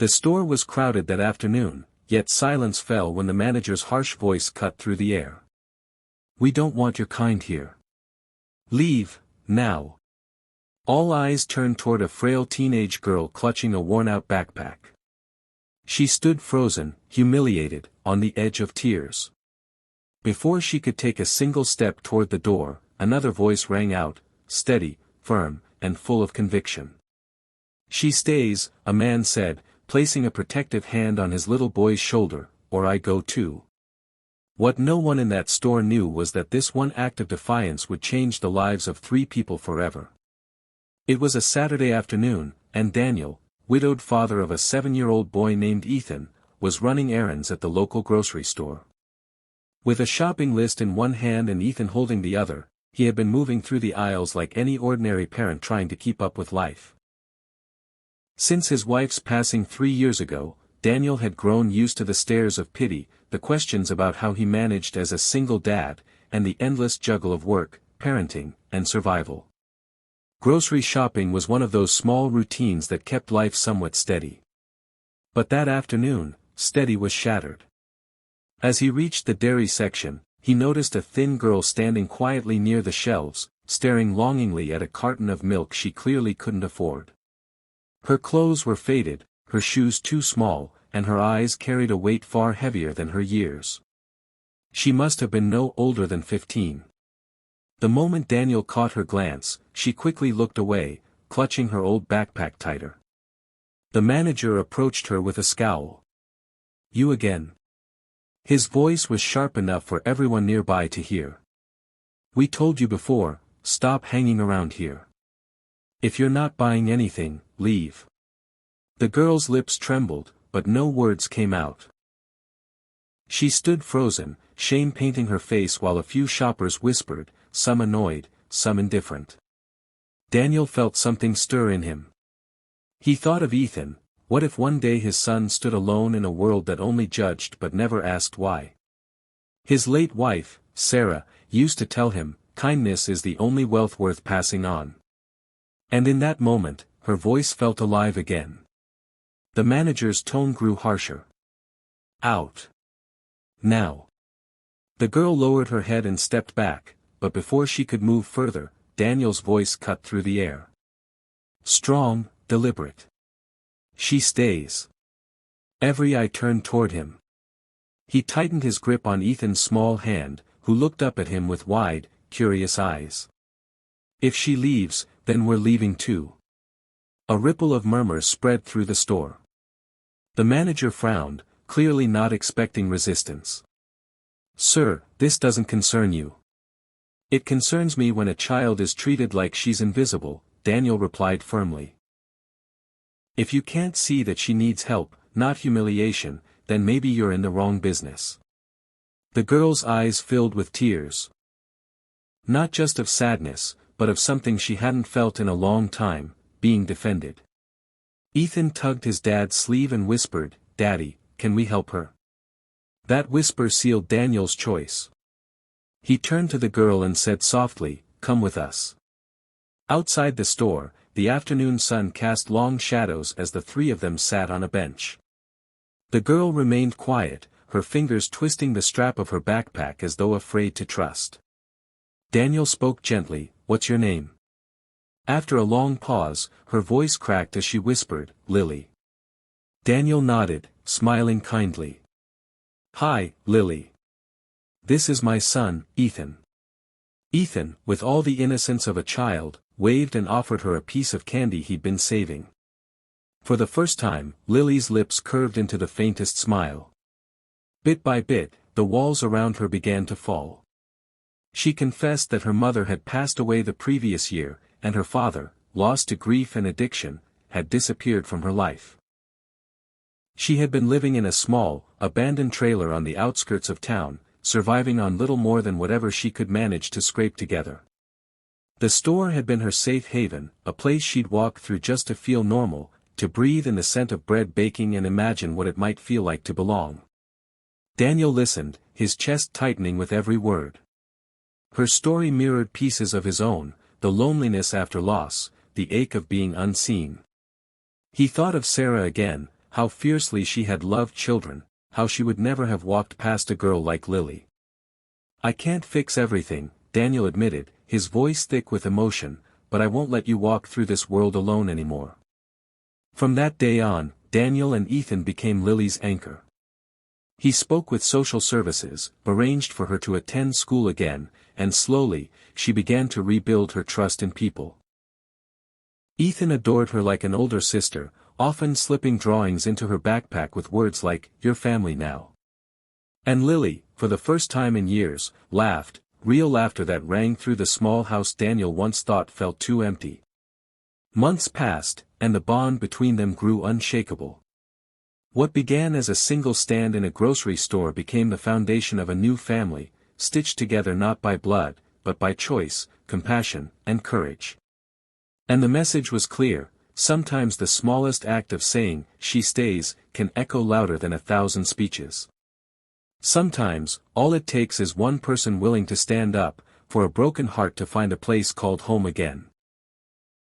The store was crowded that afternoon, yet silence fell when the manager's harsh voice cut through the air. "We don't want your kind here. Leave, now." All eyes turned toward a frail teenage girl clutching a worn-out backpack. She stood frozen, humiliated, on the edge of tears. Before she could take a single step toward the door, another voice rang out, steady, firm, and full of conviction. "She stays," a man said, placing a protective hand on his little boy's shoulder, "or I go too." What no one in that store knew was that this one act of defiance would change the lives of 3 people forever. It was a Saturday afternoon, and Daniel, widowed father of a 7-year-old boy named Ethan, was running errands at the local grocery store. With a shopping list in one hand and Ethan holding the other, he had been moving through the aisles like any ordinary parent trying to keep up with life. Since his wife's passing 3 years ago, Daniel had grown used to the stares of pity, the questions about how he managed as a single dad, and the endless juggle of work, parenting, and survival. Grocery shopping was one of those small routines that kept life somewhat steady. But that afternoon, steady was shattered. As he reached the dairy section, he noticed a thin girl standing quietly near the shelves, staring longingly at a carton of milk she clearly couldn't afford. Her clothes were faded, her shoes too small, and her eyes carried a weight far heavier than her years. She must have been no older than 15. The moment Daniel caught her glance, she quickly looked away, clutching her old backpack tighter. The manager approached her with a scowl. "You again?" His voice was sharp enough for everyone nearby to hear. "We told you before, stop hanging around here. If you're not buying anything, leave." The girl's lips trembled, but no words came out. She stood frozen, shame painting her face while a few shoppers whispered, some annoyed, some indifferent. Daniel felt something stir in him. He thought of Ethan. What if one day his son stood alone in a world that only judged but never asked why? His late wife, Sarah, used to tell him, kindness is the only wealth worth passing on. And in that moment, her voice felt alive again. The manager's tone grew harsher. "Out. Now." The girl lowered her head and stepped back, but before she could move further, Daniel's voice cut through the air. Strong, deliberate. "She stays." Every eye turned toward him. He tightened his grip on Ethan's small hand, who looked up at him with wide, curious eyes. "If she leaves, then we're leaving too." A ripple of murmurs spread through the store. The manager frowned, clearly not expecting resistance. "Sir, this doesn't concern you." "It concerns me when a child is treated like she's invisible," Daniel replied firmly. "If you can't see that she needs help, not humiliation, then maybe you're in the wrong business." The girl's eyes filled with tears. Not just of sadness, but of something she hadn't felt in a long time, being defended. Ethan tugged his dad's sleeve and whispered, "Daddy, can we help her?" That whisper sealed Daniel's choice. He turned to the girl and said softly, "Come with us." Outside the store, the afternoon sun cast long shadows as the 3 of them sat on a bench. The girl remained quiet, her fingers twisting the strap of her backpack as though afraid to trust. Daniel spoke gently, "What's your name?" After a long pause, her voice cracked as she whispered, "Lily." Daniel nodded, smiling kindly. "Hi, Lily. This is my son, Ethan." Ethan, with all the innocence of a child, waved and offered her a piece of candy he'd been saving. For the first time, Lily's lips curved into the faintest smile. Bit by bit, the walls around her began to fall. She confessed that her mother had passed away the previous year, and her father, lost to grief and addiction, had disappeared from her life. She had been living in a small, abandoned trailer on the outskirts of town, surviving on little more than whatever she could manage to scrape together. The store had been her safe haven, a place she'd walk through just to feel normal, to breathe in the scent of bread baking and imagine what it might feel like to belong. Daniel listened, his chest tightening with every word. Her story mirrored pieces of his own, the loneliness after loss, the ache of being unseen. He thought of Sarah again, how fiercely she had loved children, how she would never have walked past a girl like Lily. "I can't fix everything," Daniel admitted, his voice thick with emotion, "but I won't let you walk through this world alone anymore." From that day on, Daniel and Ethan became Lily's anchor. He spoke with social services, arranged for her to attend school again, and slowly, she began to rebuild her trust in people. Ethan adored her like an older sister, often slipping drawings into her backpack with words like, "Your family now." And Lily, for the first time in years, laughed, real laughter that rang through the small house Daniel once thought felt too empty. Months passed, and the bond between them grew unshakable. What began as a single stand in a grocery store became the foundation of a new family, stitched together not by blood, but by choice, compassion, and courage. And the message was clear: sometimes the smallest act of saying, "She stays," can echo louder than 1,000 speeches. Sometimes, all it takes is one person willing to stand up, for a broken heart to find a place called home again.